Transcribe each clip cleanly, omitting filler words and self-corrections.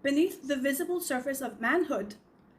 Beneath the visible surface of manhood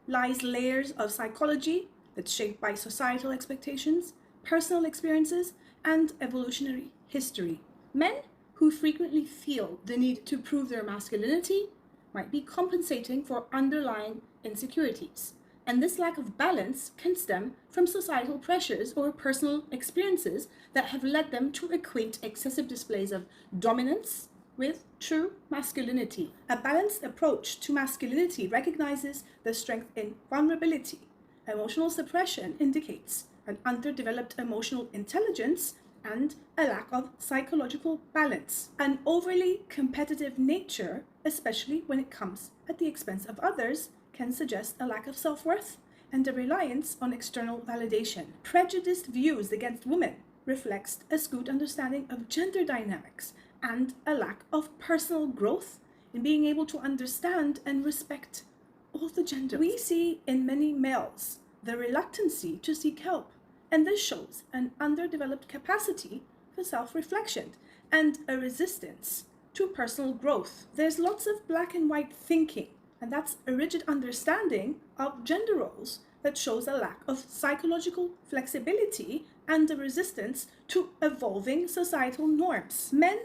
lies layers of psychology that's shaped by societal expectations, personal experiences, and evolutionary history. Men who frequently feel the need to prove their masculinity might be compensating for underlying insecurities. And this lack of balance can stem from societal pressures or personal experiences that have led them to equate excessive displays of dominance with true masculinity. A balanced approach to masculinity recognizes the strength in vulnerability. Emotional suppression indicates an underdeveloped emotional intelligence and a lack of psychological balance. An overly competitive nature, especially when it comes at the expense of others, can suggest a lack of self-worth and a reliance on external validation. Prejudiced views against women reflects a skewed understanding of gender dynamics and a lack of personal growth in being able to understand and respect all the genders. We see in many males the reluctancy to seek help, and this shows an underdeveloped capacity for self-reflection and a resistance to personal growth. There's lots of black and white thinking, and that's a rigid understanding of gender roles that shows a lack of psychological flexibility and a resistance to evolving societal norms. Men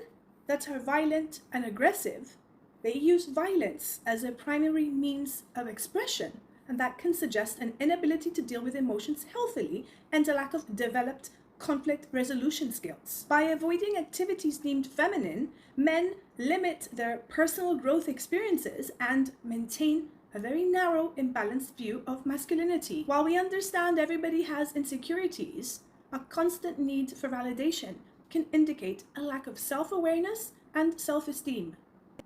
that are violent and aggressive, they use violence as a primary means of expression, and that can suggest an inability to deal with emotions healthily and a lack of developed conflict resolution skills. By avoiding activities deemed feminine, men limit their personal growth experiences and maintain a very narrow, imbalanced view of masculinity. While we understand everybody has insecurities, a constant need for validation can indicate a lack of self-awareness and self-esteem.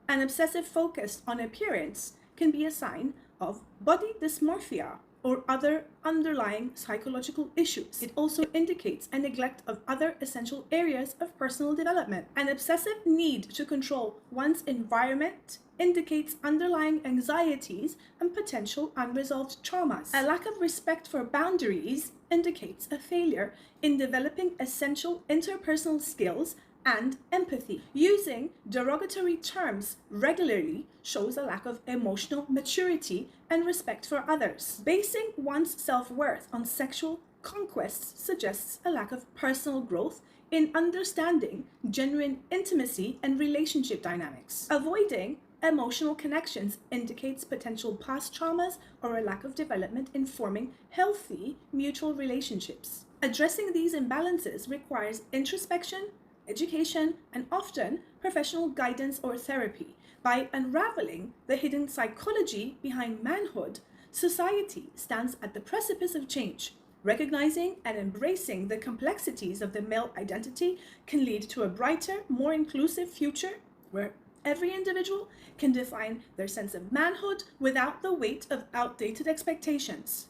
An obsessive focus on appearance can be a sign of body dysmorphia or other underlying psychological issues. It also indicates a neglect of other essential areas of personal development. An obsessive need to control one's environment indicates underlying anxieties and potential unresolved traumas. A lack of respect for boundaries indicates a failure in developing essential interpersonal skills and empathy. Using derogatory terms regularly shows a lack of emotional maturity and respect for others. Basing one's self-worth on sexual conquests suggests a lack of personal growth in understanding genuine intimacy and relationship dynamics. Avoiding emotional connections indicates potential past traumas or a lack of development in forming healthy mutual relationships. Addressing these imbalances requires introspection, education, and often professional guidance or therapy. By unraveling the hidden psychology behind manhood, society stands at the precipice of change. Recognizing and embracing the complexities of the male identity can lead to a brighter, more inclusive future where every individual can define their sense of manhood without the weight of outdated expectations.